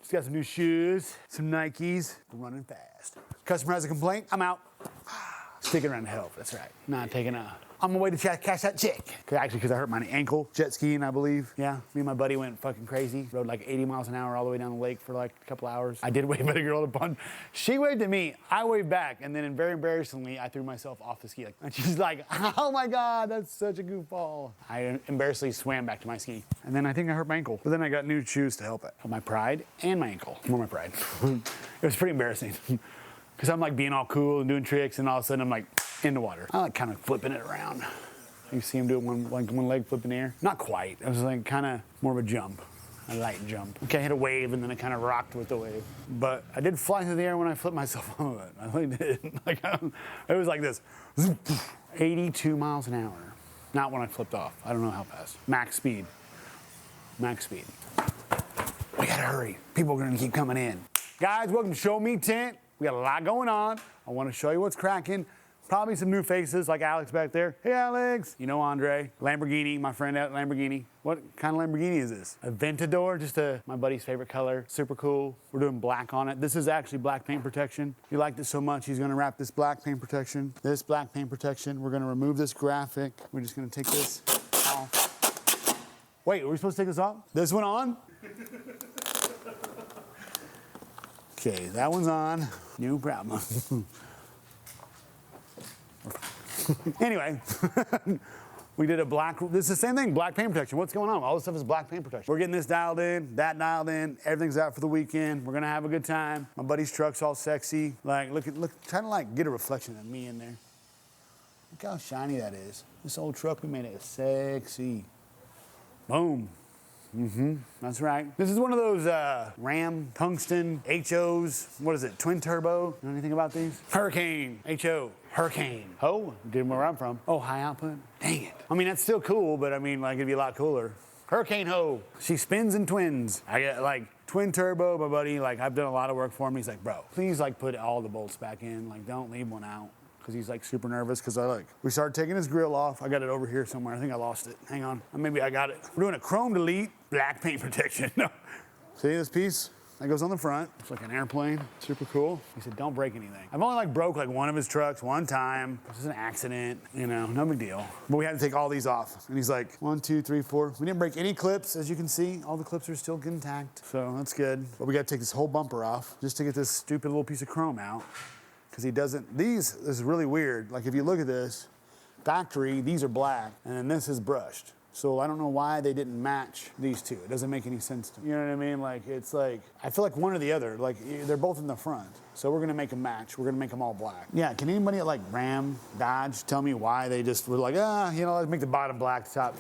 Just got some new shoes, some Nikes. We're running fast. Customer has a complaint, I'm out. Sticking around to help, that's right. Not taking on my way to cash that check. Actually, because I hurt my ankle, jet skiing, I believe. Yeah, me and my buddy went fucking crazy. Rode like 80 miles an hour all the way down the lake for like a couple hours. I did wave at a girl at a pond. She waved at me, I waved back, and then very embarrassingly, I threw myself off the ski. And she's like, oh my God, that's such a goofball. I embarrassingly swam back to my ski. And then I think I hurt my ankle. But then I got new shoes to help it. My pride and my ankle. More my pride. It was pretty embarrassing. Because I'm like being all cool and doing tricks, and all of a sudden I'm like in the water. I like kind of flipping it around. You see him do it one leg flip in the air? Not quite. It was like kind of more of a jump, a light jump. Okay, I hit a wave and then I kind of rocked with the wave. But I did fly through the air when I flipped myself off of it. I really did. Like, it was like this, 82 miles an hour. Not when I flipped off. I don't know how fast. Max speed. Max speed. We gotta hurry. People are gonna keep coming in. Guys, welcome to Show Me Tint. We got a lot going on. I want to show you what's cracking. Probably some new faces like Alex back there. Hey, Alex. You know Andre. Lamborghini, my friend at Lamborghini. What kind of Lamborghini is this? Aventador, just my buddy's favorite color. Super cool. We're doing black on it. This is actually black paint protection. He liked it so much, he's gonna wrap this black paint protection. This black paint protection. We're gonna remove this graphic. We're just gonna take this off. Wait, are we supposed to take this off? This one on? Okay, that one's on. New problem. Anyway, we did a black, this is the same thing, black paint protection. What's going on? All this stuff is black paint protection. We're getting this dialed in, that dialed in, everything's out for the weekend. We're gonna have a good time. My buddy's truck's all sexy. Like, look, trying to like get a reflection of me in there. Look how shiny that is. This old truck, we made it sexy. Boom. That's right. This is one of those Ram tungsten HOs. What is it? Twin turbo. You know anything about these? Hurricane. HO. Hurricane. Oh, didn't know where I'm from. Oh, high output. Dang it. I mean, that's still cool, but I mean, like, it'd be a lot cooler. Hurricane Ho. She spins in twins. I get like twin turbo. My buddy, like, I've done a lot of work for him. He's like, bro, please like put all the bolts back in. Like, don't leave one out. Because he's like super nervous because we started taking his grill off. I got it over here somewhere. I think I lost it. Hang on. Maybe I got it. We're doing a chrome delete, black paint protection. No. See this piece? That goes on the front. It's like an airplane. Super cool. He said, don't break anything. I've only like broke like one of his trucks one time. It was an accident, you know, no big deal. But we had to take all these off. And he's like, 1, 2, 3, 4. We didn't break any clips, as you can see. All the clips are still intact. So that's good. But we got to take this whole bumper off just to get this stupid little piece of chrome out. Because he doesn't, this is really weird. Like if you look at this, factory, these are black, and then this is brushed. So I don't know why they didn't match these two. It doesn't make any sense to me. You know what I mean? Like, it's like, I feel like one or the other. Like, they're both in the front. So we're gonna make them match. We're gonna make them all black. Yeah, can anybody at like Ram, Dodge, tell me why they just were like, you know, let's make the bottom black, the top.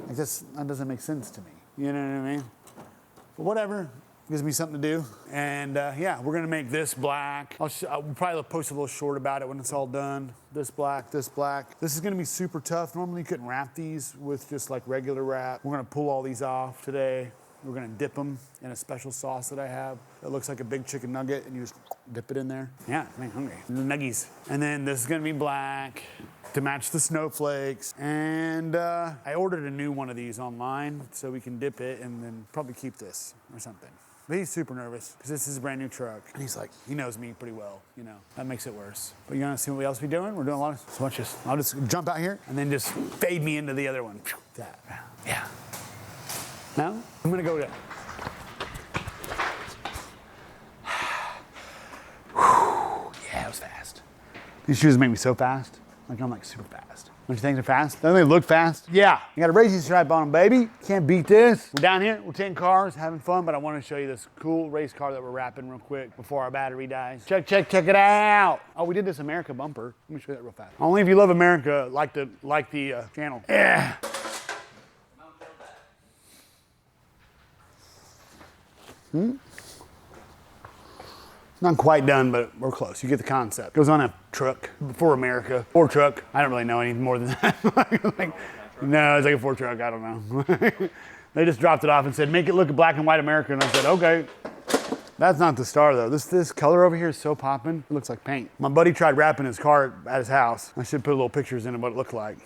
Like that doesn't make sense to me. You know what I mean? But whatever. Gives me something to do. And yeah, we're gonna make this black. I'll probably post a little short about it when it's all done. This black, this black. This is gonna be super tough. Normally you couldn't wrap these with just like regular wrap. We're gonna pull all these off today. We're gonna dip them in a special sauce that I have. That looks like a big chicken nugget and you just dip it in there. Yeah, I'm hungry. Nuggies. And then this is gonna be black to match the snowflakes. And I ordered a new one of these online so we can dip it and then probably keep this or something. But he's super nervous because this is a brand new truck. And he's like, he knows me pretty well, you know. That makes it worse. But you wanna see what else we're doing? We're doing a lot of, so I'll just jump out here and then just fade me into the other one. That, yeah. Now, I'm gonna go to, yeah, it was fast. These shoes make me so fast. Like I'm like super fast. Don't you think they're fast? Don't they look fast? Yeah. You got a racing stripe on them, baby. Can't beat this. We're down here, we're 10 cars, having fun, but I want to show you this cool race car that we're wrapping real quick before our battery dies. Check it out. Oh, we did this America bumper. Let me show you that real fast. Only if you love America, like the channel. Yeah. Not quite done, but we're close. You get the concept. Goes on a truck for America. Ford truck. I don't really know any more than that. Like, no, it's like a Ford truck. I don't know. They just dropped it off and said, make it look a black and white America. And I said, okay. That's not the star though. This color over here is so popping. It looks like paint. My buddy tried wrapping his car at his house. I should put little pictures in of what it looked like.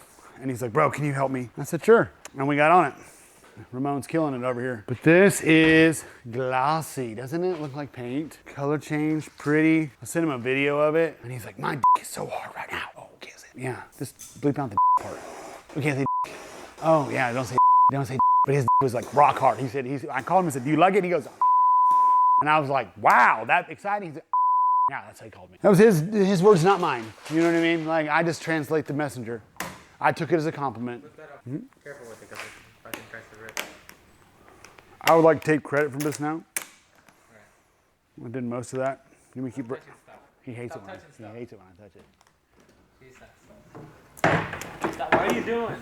And he's like, bro, can you help me? I said, sure. And we got on it. Ramon's killing it over here. But this is glossy. Doesn't it look like paint? Color change, pretty. I sent him a video of it, and he's like, my is so hard right now. Oh, can't say it. Yeah, just bleep out the part. We can't say oh, yeah, don't say but his was like rock hard. He said, I called him and said, do you like it? He goes, and I was like, wow, that exciting. He said, yeah, that's how he called me. That was his words, not mine. You know what I mean? Like, I just translate the messenger. I took it as a compliment. Careful with it, because I think tries to rip. I would like to take credit from this now. Right. I did most of that. Let me keep. He hates Stop it when touching he hates it when I touch it. Stop. What are you doing?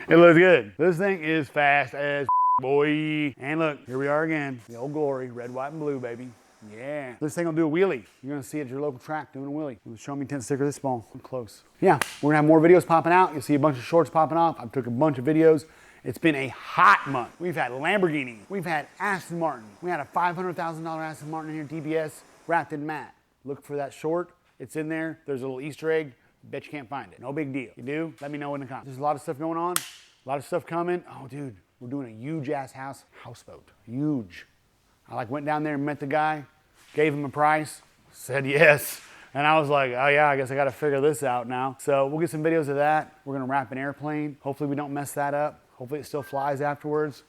It looks good. This thing is fast as boy. And look, here we are again. The old glory, red, white, and blue, baby. Yeah. This thing will do a wheelie. You're gonna see it at your local track doing a wheelie. With a Show Me Tint sticker this small. I'm close. Yeah, we're gonna have more videos popping out. You'll see a bunch of shorts popping off. I took a bunch of videos. It's been a hot month. We've had Lamborghini. We've had Aston Martin. We had a $500,000 Aston Martin in here, DBS, wrapped in matte. Look for that short. It's in there. There's a little Easter egg. Bet you can't find it. No big deal. You do? Let me know in the comments. There's a lot of stuff going on. A lot of stuff coming. Oh, dude, we're doing a huge ass houseboat. Huge. I like went down there and met the guy, gave him a price, said yes. And I was like, oh yeah, I guess I gotta figure this out now. So we'll get some videos of that. We're gonna wrap an airplane. Hopefully we don't mess that up. Hopefully it still flies afterwards.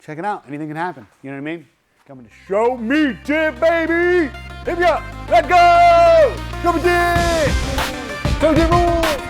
Check it out, anything can happen. You know what I mean? Coming to Show Me Tint, baby! Hit me up, let's go! Show Me Tint! Show Me Tint rules!